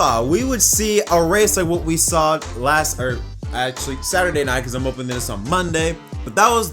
thought we would see a race like what we saw actually Saturday night, because I'm opening this on Monday, but that was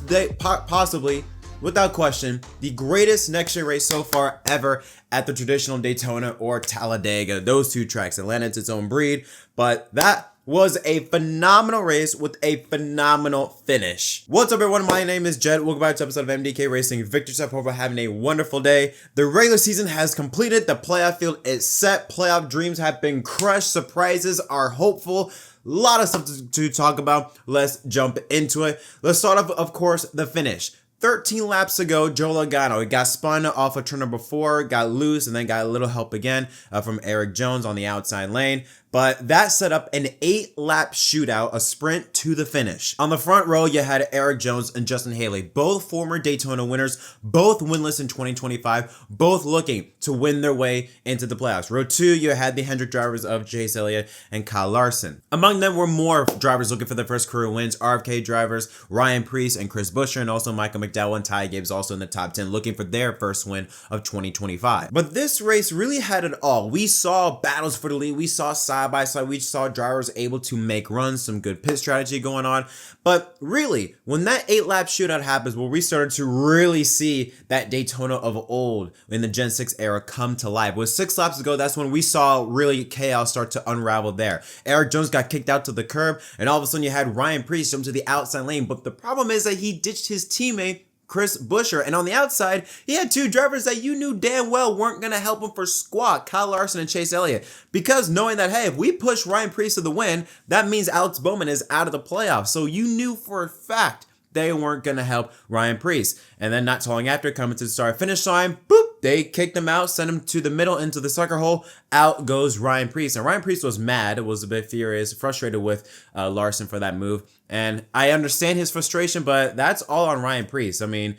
possibly, without question, the greatest NextGen race so far ever at the traditional Daytona or Talladega. Those two tracks. Atlanta, it's its own breed, but that was a phenomenal race with a phenomenal finish. What's up, everyone? My name is Jed. Welcome back to episode of MDK Racing. Victor Step, hope you're having a wonderful day. The regular season has completed. The playoff field is set. Playoff dreams have been crushed. Surprises are hopeful. A lot of stuff to talk about. Let's jump into it. Let's start off, of course, the finish. 13 laps ago, Joe Logano got spun off of turn number 4, got loose, and then got a little help again from Eric Jones on the outside lane. But that set up an 8-lap shootout, a sprint to the finish. On the front row, you had Eric Jones and Justin Haley, both former Daytona winners, both winless in 2025, both looking to win their way into the playoffs. Row 2, you had the Hendrick drivers of Chase Elliott and Kyle Larson. Among them were more drivers looking for their first career wins, RFK drivers Ryan Preece and Chris Buescher, and also Michael McDowell and Ty Gibbs also in the top 10 looking for their first win of 2025. But this race really had it all. We saw battles for the lead, we saw side by side, we saw drivers able to make runs, some good pit strategy going on. But really, when that 8-lap shootout happens, where we started to really see that Daytona of old in the Gen 6 era come to life. With 6 laps ago, that's when we saw really chaos start to unravel there. Eric Jones got kicked out to the curb, and all of a sudden you had Ryan Preece jump to the outside lane. But the problem is that he ditched his teammate Chris Buescher, and on the outside, he had 2 drivers that you knew damn well weren't going to help him for squat, Kyle Larson and Chase Elliott, because knowing that, hey, if we push Ryan Preece to the win, that means Alex Bowman is out of the playoffs. So you knew for a fact they weren't going to help Ryan Preece. And then not too long after, coming to the start-finish line, boop, they kicked him out, sent him to the middle into the sucker hole. Out goes Ryan Preece. And Ryan Preece was mad, was a bit furious, frustrated with Larson for that move. And I understand his frustration, but that's all on Ryan Preece. I mean,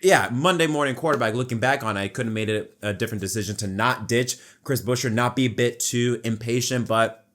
yeah, Monday morning quarterback, looking back on it, I could have made it a different decision to not ditch Chris Buescher, not be a bit too impatient. But,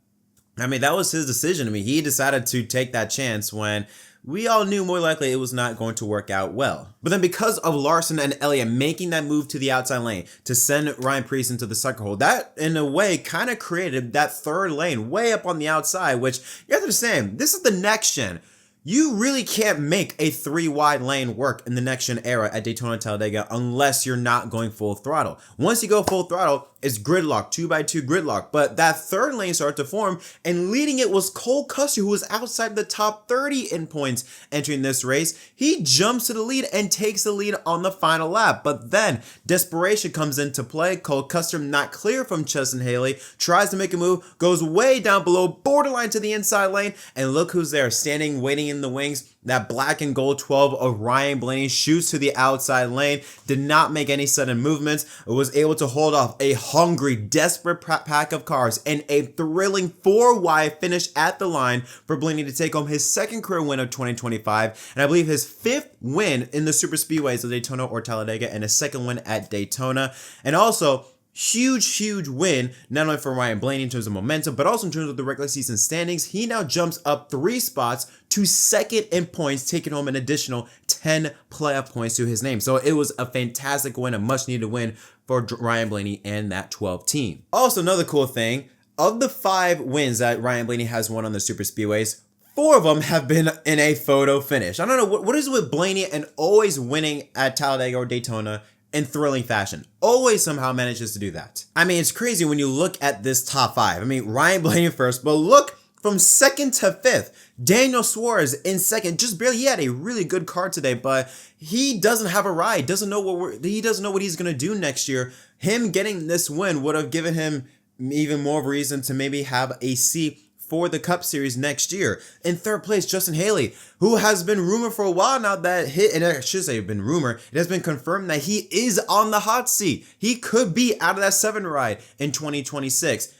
I mean, that was his decision. I mean, he decided to take that chance when we all knew more likely it was not going to work out well. But then because of Larson and Elliott making that move to the outside lane to send Ryan Preece into the sucker hole, that in a way kind of created that third lane way up on the outside, which you have to understand, this is the next gen. You really can't make a 3-wide lane work in the next gen era at Daytona Talladega unless you're not going full throttle. Once you go full throttle, it's gridlock, 2x2 gridlock. But that third lane started to form, and leading it was Cole Custer, who was outside the top 30 in points entering this race. He jumps to the lead and takes the lead on the final lap. But then desperation comes into play. Cole Custer, not clear from Justin Haley, tries to make a move, goes way down below, borderline to the inside lane, and look who's there, standing, waiting in the wings. That black and gold 12 of Ryan Blaney shoots to the outside lane, did not make any sudden movements, was able to hold off a hungry, desperate pack of cars, and a thrilling 4-wide finish at the line for Blaney to take home his second career win of 2025, and I believe his 5th win in the super speedways of Daytona or Talladega, and his second win at Daytona. And also, huge win, not only for Ryan Blaney in terms of momentum, but also in terms of the regular season standings. He now jumps up 3 spots to second in points, taking home an additional 10 playoff points to his name. So it was a fantastic win, a much needed win for Ryan Blaney and that 12 team. Also, another cool thing, of the 5 wins that Ryan Blaney has won on the super speedways, 4 of them have been in a photo finish. I don't know, what is it with Blaney and always winning at Talladega or Daytona in thrilling fashion? Always somehow manages to do that. I mean, it's crazy when you look at this top 5. I mean, Ryan Blaney first, but look from 2nd to 5th. Daniel Suarez in 2nd, just barely. He had a really good card today, but he doesn't have a ride. He doesn't know what he's gonna do next year. Him getting this win would have given him even more of a reason to maybe have a seat for the Cup Series next year. In 3rd place, Justin Haley, who has been rumored for a while now and I should say been rumored, it has been confirmed that he is on the hot seat. He could be out of that 7 ride in 2026.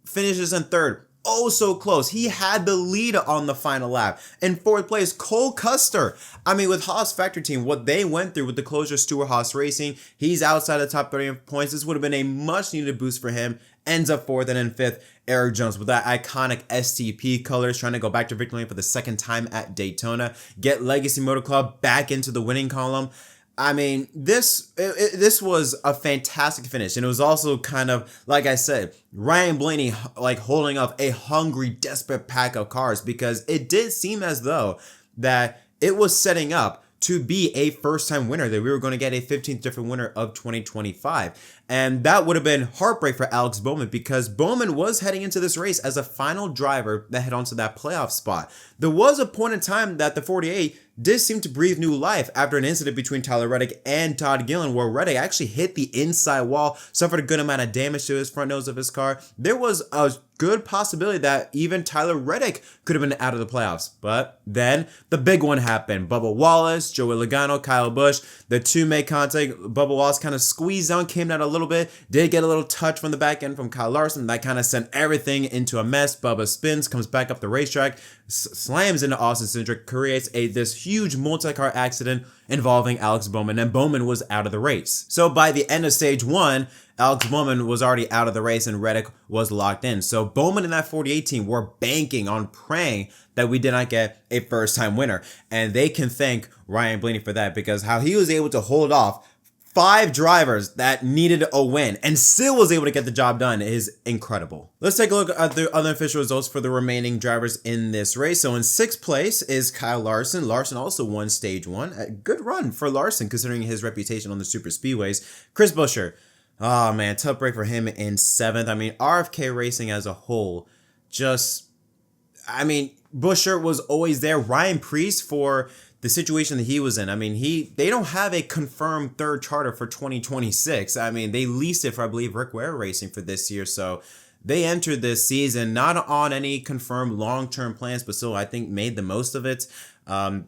Finishes in 3rd. Oh, so close. He had the lead on the final lap. In 4th place, Cole Custer. I mean, with Haas Factory Team, what they went through with the closure Stewart Haas Racing, he's outside the top 30 points. This would have been a much needed boost for him. Ends up 4th, and then 5th, Eric Jones with that iconic STP colors, trying to go back to victory lane for the 2nd time at Daytona. Get Legacy Motor Club back into the winning column. I mean, this was a fantastic finish, and it was also kind of like I said, Ryan Blaney like holding up a hungry, desperate pack of cars because it did seem as though that it was setting up to be a first-time winner, that we were going to get a 15th different winner of 2025. And that would have been heartbreak for Alex Bowman because Bowman was heading into this race as a final driver that head onto that playoff spot. There was a point in time that the 48 did seem to breathe new life after an incident between Tyler Reddick and Todd Gillen where Reddick actually hit the inside wall, suffered a good amount of damage to his front nose of his car. There was a good possibility that even Tyler Reddick could have been out of the playoffs. But then the big one happened. Bubba Wallace, Joey Logano, Kyle Busch, the two made contact. Bubba Wallace kind of squeezed on, came out a little bit, did get a little touch from the back end from Kyle Larson. That kind of sent everything into a mess. Bubba spins, comes back up the racetrack, slams into Austin Cindric, creates this huge multi-car accident involving Alex Bowman, and Bowman was out of the race. So by the end of stage one, Alex Bowman was already out of the race and Reddick was locked in. So Bowman and that 48 team were banking on praying that we did not get a first-time winner. And they can thank Ryan Blaney for that because how he was able to hold off 5 drivers that needed a win and still was able to get the job done is incredible. Let's take a look at the unofficial results for the remaining drivers in this race. So in 6th place is Kyle Larson. Larson also won stage 1. A good run for Larson considering his reputation on the super speedways. Chris Buescher. Oh man, tough break for him in 7th. I mean, RFK Racing as a whole, Buescher was always there. Ryan Preece for the situation that he was in. I mean, they don't have a confirmed third charter for 2026. I mean, they leased it for, I believe, Rick Ware Racing for this year. So they entered this season not on any confirmed long-term plans, but still, I think, made the most of it.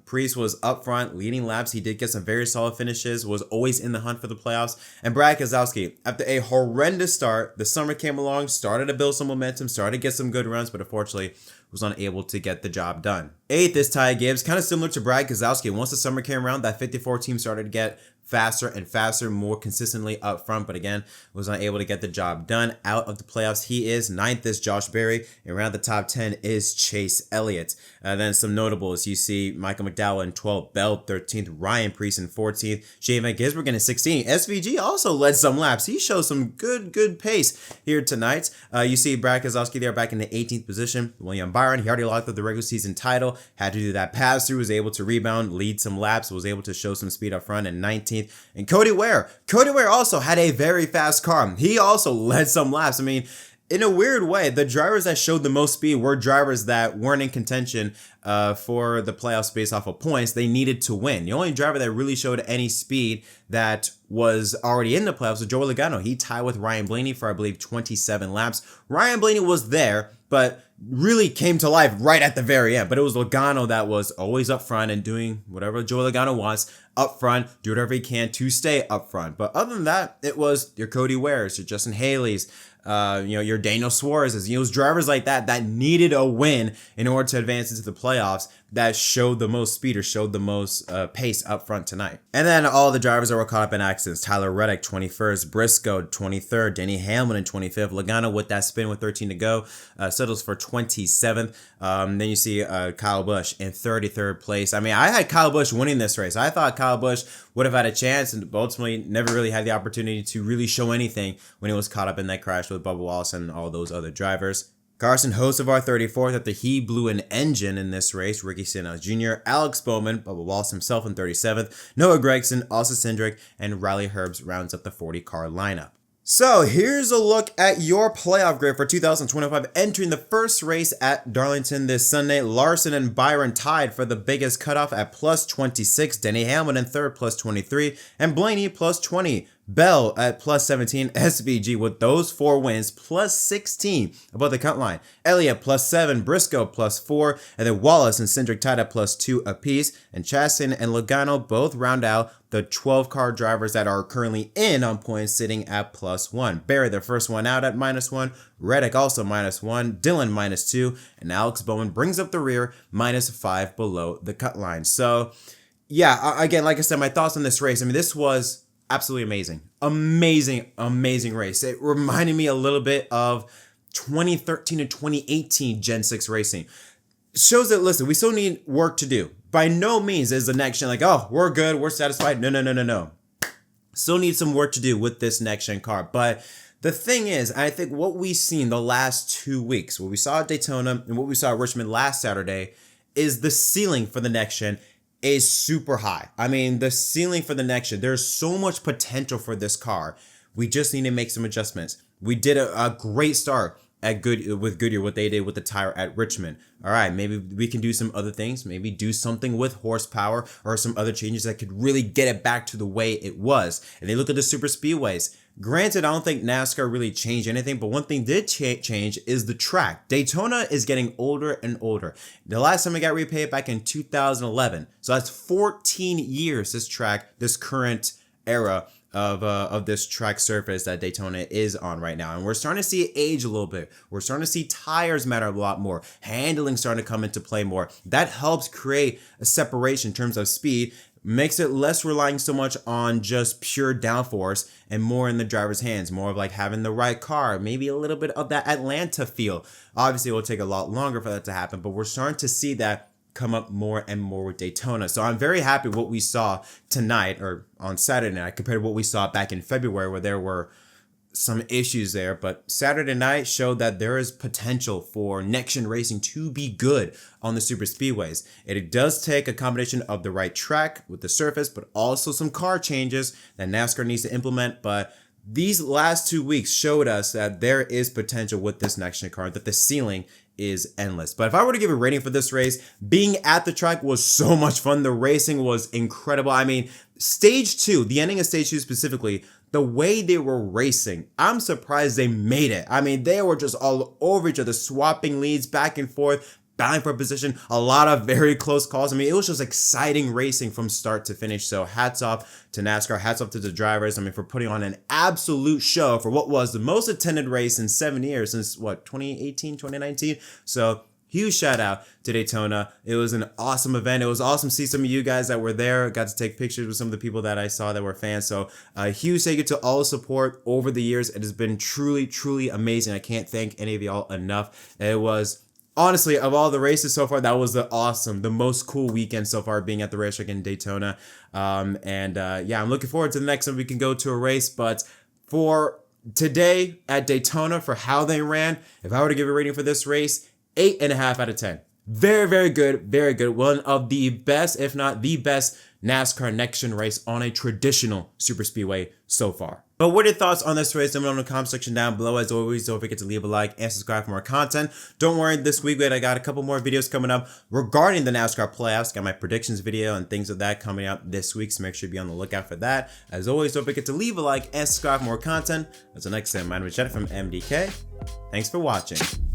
Preece was up front, leading laps. He did get some very solid finishes, was always in the hunt for the playoffs. And Brad Keselowski, after a horrendous start, the summer came along, started to build some momentum, started to get some good runs, but unfortunately was unable to get the job done. 8th is Ty Gibbs, kind of similar to Brad Keselowski. Once the summer came around, that 54 team started to get faster and faster, more consistently up front, but again, was unable to get the job done. Out of the playoffs, he is. 9th is Josh Berry, and around the top 10 is Chase Elliott. Then some notables, you see Michael McDowell in 12th, Bell 13th, Ryan Preece in 14th, Shane Van Gisbergen in 16th. SVG also led some laps. He showed some good pace here tonight. You see Brad Keselowski there back in the 18th position. William Byron, he already locked up the regular season title, had to do that pass through, was able to rebound, lead some laps, was able to show some speed up front in 19th. And Cody Ware also had a very fast car. He also led some laps. I mean, in a weird way, the drivers that showed the most speed were drivers that weren't in contention for the playoffs based off of points. They needed to win. The only driver that really showed any speed that was already in the playoffs was Joey Logano. He tied with Ryan Blaney for, I believe, 27 laps. Ryan Blaney was there, but really came to life right at the very end. But it was Logano that was always up front and doing whatever Joey Logano wants up front, do whatever he can to stay up front. But other than that, it was your Cody Wares, your Justin Haley's, your Daniel Suarez's, those drivers like that needed a win in order to advance into the playoffs that showed the most speed or showed the most pace up front tonight. And then all the drivers that were caught up in accidents: Tyler Reddick, 21st, Briscoe, 23rd, Denny Hamlin, 25th, Logano with that spin with 13 to go, settles for 27th. Then you see Kyle Busch in 33rd place. I mean, I had Kyle Busch winning this race. I thought Kyle Busch would have had a chance and ultimately never really had the opportunity to really show anything when he was caught up in that crash with Bubba Wallace and all those other drivers. Carson Hocevar 34th after he blew an engine in this race. Ricky Stenhouse Jr., Alex Bowman, Bubba Wallace himself in 37th, Noah Gragson, Austin Cindric, and Riley Herbst rounds up the 40-car lineup. So here's a look at your playoff grid for 2025 entering the first race at Darlington this Sunday. Larson and Byron tied for the biggest cutoff at plus 26. Denny Hamlin in third, plus 23. And Blaney, plus 20. Bell at plus 17, SVG with those 4 wins, plus 16 above the cut line. Elliott plus 7, Briscoe plus 4, and then Wallace and Cindric tied at plus 2 apiece. And Chastain and Logano both round out the 12-car drivers that are currently in on points, sitting at plus 1. Barry, their first one out, at minus 1. Reddick also minus 1. Dillon minus 2. And Alex Bowman brings up the rear, minus 5 below the cut line. So, yeah, again, like I said, my thoughts on this race. I mean, this was absolutely amazing race. It reminded me a little bit of 2013 to 2018 Gen 6 racing. shows that, listen, we still need work to do. By no means is the next gen like, oh, we're good, we're satisfied. No. Still need some work to do with this next gen car. But the thing is, I think what we've seen the last 2 weeks, what we saw at Daytona and what we saw at Richmond last Saturday, is the ceiling for the next gen is super high. I mean, the ceiling for the next gen, there's so much potential for this car. We just need to make some adjustments. We did a great start at with Goodyear, what they did with the tire at Richmond. All right, maybe we can do some other things, maybe do something with horsepower or some other changes that could really get it back to the way it was. And they look at the super speedways. Granted, I don't think NASCAR really changed anything, but one thing did change is the track. Daytona is getting older and older. The last time it got repaved back in 2011. So that's 14 years this track, this current era of this track surface that Daytona is on right now. And we're starting to see it age a little bit. We're starting to see tires matter a lot more. Handling starting to come into play more. That helps create a separation in terms of speed, makes it less relying so much on just pure downforce and more in the driver's hands, more of like having the right car, maybe a little bit of that Atlanta feel. Obviously, it will take a lot longer for that to happen, but we're starting to see that come up more and more with Daytona. So I'm very happy with what we saw tonight or on Saturday night compared to what we saw back in February, where there were some issues there. But Saturday night showed that there is potential for next-gen racing to be good on the super speedways. It does take a combination of the right track with the surface, but also some car changes that NASCAR needs to implement. But these last 2 weeks showed us that there is potential with this next-gen car, that the ceiling is endless. But if I were to give a rating for this race, being at the track was so much fun. The racing was incredible. I mean, stage 2, the ending of stage 2 specifically, the way they were racing, I'm surprised they made it. I mean, they were just all over each other, swapping leads back and forth, battling for position, a lot of very close calls. I mean, it was just exciting racing from start to finish. So hats off to NASCAR, hats off to the drivers. I mean, for putting on an absolute show for what was the most attended race in 7 years since, 2018, 2019? So huge shout out to Daytona. It was an awesome event. It was awesome to see some of you guys that were there. Got to take pictures with some of the people that I saw that were fans. So a huge thank you to all the support over the years. It has been truly, truly amazing. I can't thank any of y'all enough. It was, honestly, of all the races so far, that was the most cool weekend so far, being at the racetrack in Daytona. Yeah, I'm looking forward to the next time we can go to a race. But for today at Daytona, for how they ran, if I were to give a rating for this race, 8.5 out of 10. Very, very good. Very good. One of the best, if not the best, NASCAR next-gen race on a traditional super speedway so far. But what are your thoughts on this race? Let me know in the comment section down below. As always, don't forget to leave a like and subscribe for more content. Don't worry, this week I got a couple more videos coming up regarding the NASCAR playoffs. Got my predictions video and things of that coming up this week, so make sure you be on the lookout for that. As always, don't forget to leave a like and subscribe for more content. Until next time, my name is Jed from MDK. Thanks for watching.